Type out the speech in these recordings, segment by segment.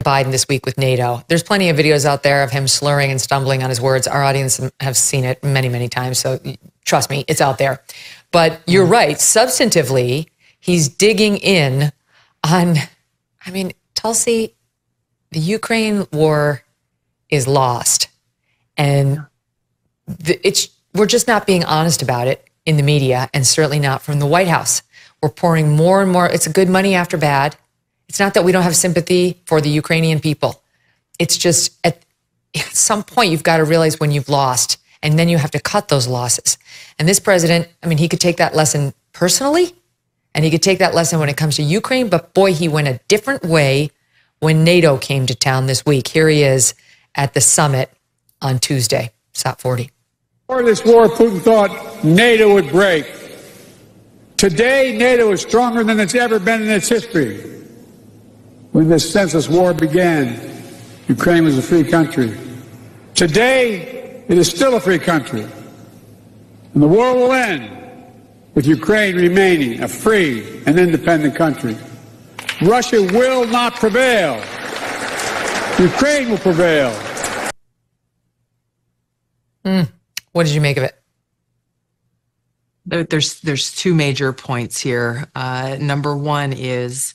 Biden this week with NATO. There's plenty of videos out there of him slurring and stumbling on his words. Our audience have seen it many, many times. So trust me, it's out there. But you're right. Substantively, he's digging in on, I mean, Tulsi, the Ukraine war is lost. And we're just not being honest about it in the media, and certainly not from the White House. We're pouring more and more. It's good money after bad. It's not that we don't have sympathy for the Ukrainian people. It's just at some point you've got to realize when you've lost, and then you have to cut those losses. And this president, I mean, he could take that lesson personally, and he could take that lesson when it comes to Ukraine, but boy, he went a different way when NATO came to town this week. Here he is at the summit on Tuesday, SOT 40. Before this war, Putin thought NATO would break. Today, NATO is stronger than it's ever been in its history. When this senseless war began, Ukraine was a free country. Today, it is still a free country. And the war will end with Ukraine remaining a free and independent country. Russia will not prevail. Ukraine will prevail. What did you make of it? There's two major points here. Number one is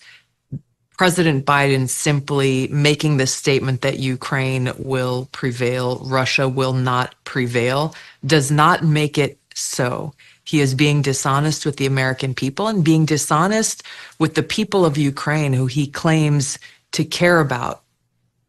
President Biden simply making the statement that Ukraine will prevail, Russia will not prevail, does not make it so. He is being dishonest with the American people and being dishonest with the people of Ukraine who he claims to care about.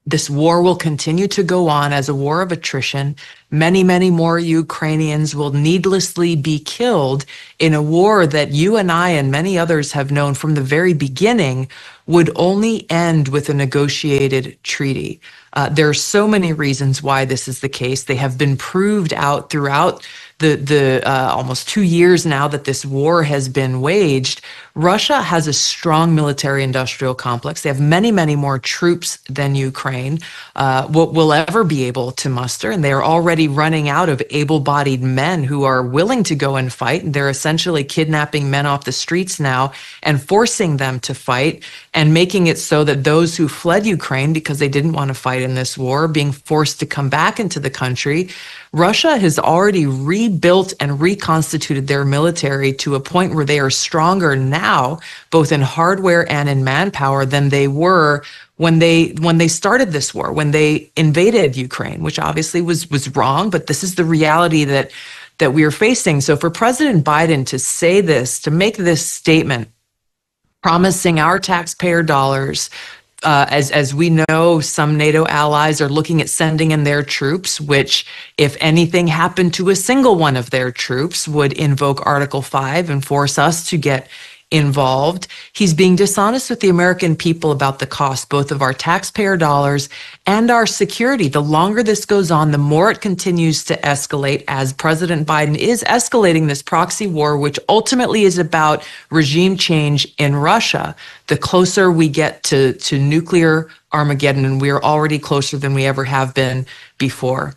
This war will continue to go on as a war of attrition. Many, many more Ukrainians will needlessly be killed in a war that you and I and many others have known from the very beginning would only end with a negotiated treaty. There are so many reasons why this is the case. They have been proved out throughout the almost 2 years now that this war has been waged. Russia has a strong military industrial complex. They have many, many more troops than Ukraine will ever be able to muster. And they are already running out of able-bodied men who are willing to go and fight. And they're essentially kidnapping men off the streets now and forcing them to fight and making it so that those who fled Ukraine because they didn't want to fight in this war are being forced to come back into the country. Russia has already rebuilt and reconstituted their military to a point where they are stronger now, both in hardware and in manpower, than they were when they started this war, when they invaded Ukraine, which obviously was wrong, but this is the reality that we are facing. So for President Biden to say this, to make this statement, promising our taxpayer dollars, as we know, some NATO allies are looking at sending in their troops, which, if anything happened to a single one of their troops, would invoke Article 5 and force us to get involved. He's being dishonest with the American people about the cost, both of our taxpayer dollars and our security. The longer this goes on, the more it continues to escalate, as President Biden is escalating this proxy war, which ultimately is about regime change in Russia. The closer we get to nuclear Armageddon, and we are already closer than we ever have been before.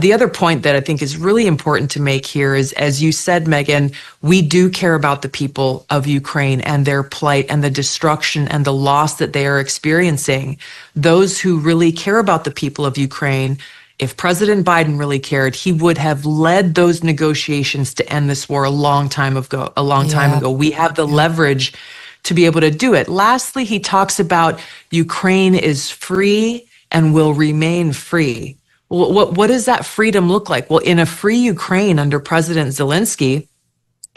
The other point that I think is really important to make here is, as you said, Megan, we do care about the people of Ukraine and their plight and the destruction and the loss that they are experiencing. Those who really care about the people of Ukraine, if President Biden really cared, he would have led those negotiations to end this war a long time ago. We have the leverage to be able to do it. Lastly, he talks about Ukraine is free and will remain free. What does that freedom look like? Well, in a free Ukraine under President Zelensky,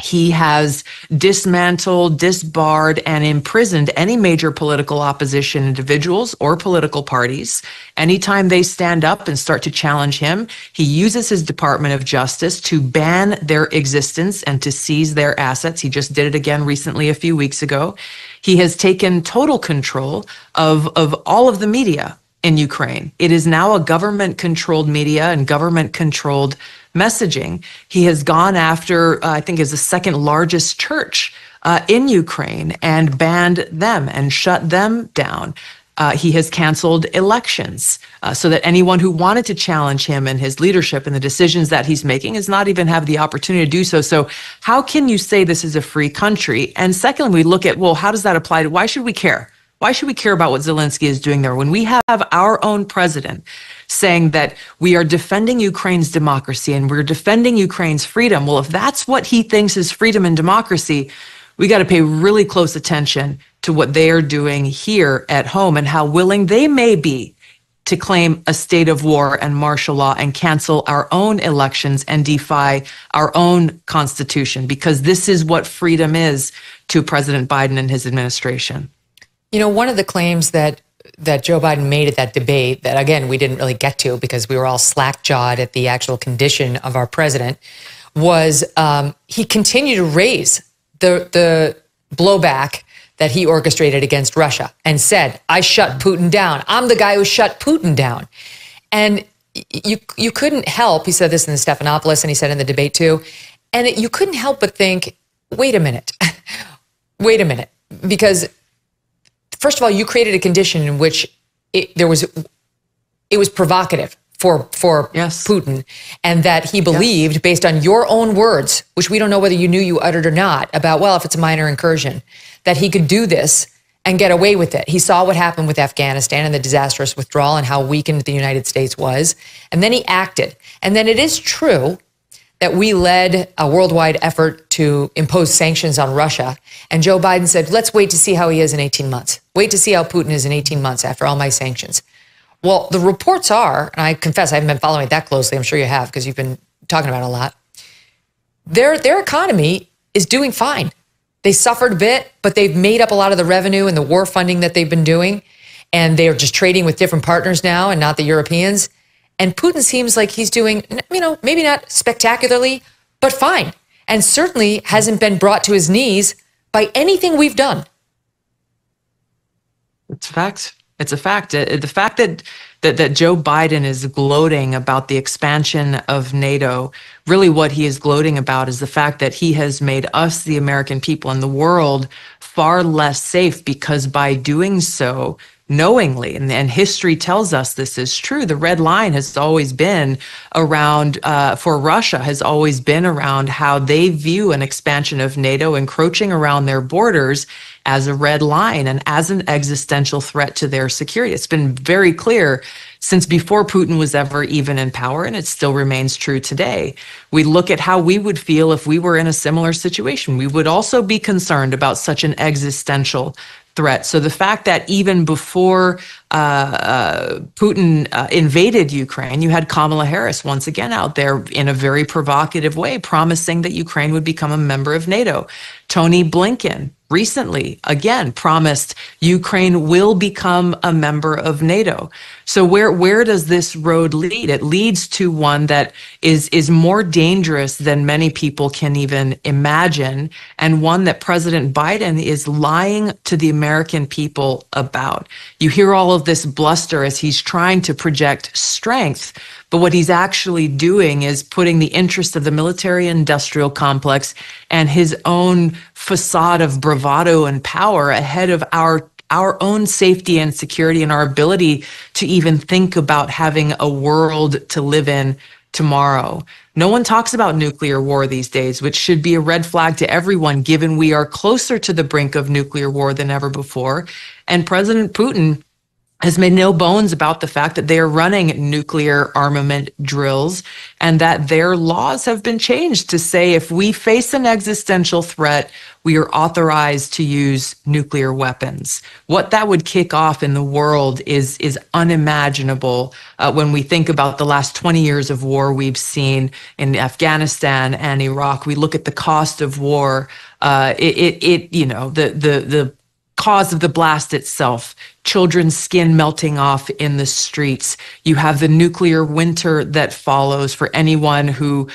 he has dismantled, disbarred, and imprisoned any major political opposition individuals or political parties. Anytime they stand up and start to challenge him, he uses his Department of Justice to ban their existence and to seize their assets. He just did it again recently, a few weeks ago. He has taken total control of all of the media in Ukraine. It is now a government-controlled media and government-controlled messaging. He has gone after, I think, is the second largest church in Ukraine and banned them and shut them down. He has canceled elections so that anyone who wanted to challenge him and his leadership and the decisions that he's making does not even have the opportunity to do so. So how can you say this is a free country? And secondly, we look at, well, how does that apply to, why should we care? Why should we care about what Zelensky is doing there when we have our own president saying that we are defending Ukraine's democracy and we're defending Ukraine's freedom? Well, if that's what he thinks is freedom and democracy, we got to pay really close attention to what they are doing here at home and how willing they may be to claim a state of war and martial law and cancel our own elections and defy our own constitution, because this is what freedom is to President Biden and his administration. You know, one of the claims that Joe Biden made at that debate that, again, we didn't really get to because we were all slack-jawed at the actual condition of our president was he continued to raise the blowback that he orchestrated against Russia and said, I shut Putin down. I'm the guy who shut Putin down. And you couldn't help, he said this in the Stephanopoulos and he said in the debate too, and you couldn't help but think, wait a minute, wait a minute. Because first of all, you created a condition in which it was provocative for yes. Putin, and that he believed, yes, based on your own words, which we don't know whether you knew you uttered or not, about, well, if it's a minor incursion, that he could do this and get away with it. He saw what happened with Afghanistan and the disastrous withdrawal and how weakened the United States was. And then he acted. And then it is true that we led a worldwide effort to impose sanctions on Russia. And Joe Biden said, let's wait to see how he is in 18 months. Wait to see how Putin is in 18 months after all my sanctions. Well, the reports are, and I confess I haven't been following it that closely, I'm sure you have because you've been talking about it a lot, their economy is doing fine. They suffered a bit, but they've made up a lot of the revenue and the war funding that they've been doing. And they're just trading with different partners now and not the Europeans. And Putin seems like he's doing, you know, maybe not spectacularly, but fine. And certainly hasn't been brought to his knees by anything we've done. It's a fact. It's a fact. The fact that Joe Biden is gloating about the expansion of NATO, really what he is gloating about is the fact that he has made us, the American people, and the world far less safe, because by doing so, knowingly, and history tells us this is true, the red line has always been around, for Russia, has always been around how they view an expansion of NATO encroaching around their borders as a red line and as an existential threat to their security. It's been very clear since before Putin was ever even in power, and it still remains true today. We look at how we would feel if we were in a similar situation. We would also be concerned about such an existential threat. So the fact that even before Putin invaded Ukraine, you had Kamala Harris once again out there in a very provocative way, promising that Ukraine would become a member of NATO. Tony Blinken recently, again, promised Ukraine will become a member of NATO. So where does this road lead? It leads to one that is more dangerous than many people can even imagine, and one that President Biden is lying to the American people about. You hear all of this bluster as he's trying to project strength, but what he's actually doing is putting the interest of the military-industrial complex and his own facade of bravado and power ahead of our own safety and security and our ability to even think about having a world to live in tomorrow. No one talks about nuclear war these days, which should be a red flag to everyone, given we are closer to the brink of nuclear war than ever before. And President Putin has made no bones about the fact that they are running nuclear armament drills and that their laws have been changed to say if we face an existential threat, we are authorized to use nuclear weapons. What that would kick off in the world is unimaginable when we think about the last 20 years of war we've seen in Afghanistan and Iraq. We look at the cost of war, the cause of the blast itself, children's skin melting off in the streets. You have the nuclear winter that follows for anyone who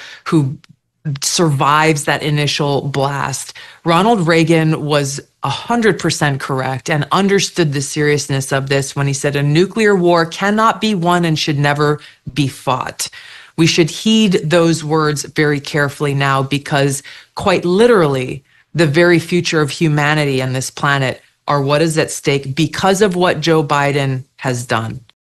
survives that initial blast. Ronald Reagan was 100% correct and understood the seriousness of this when he said a nuclear war cannot be won and should never be fought. We should heed those words very carefully now, because quite literally, the very future of humanity and this planet are what is at stake because of what Joe Biden has done.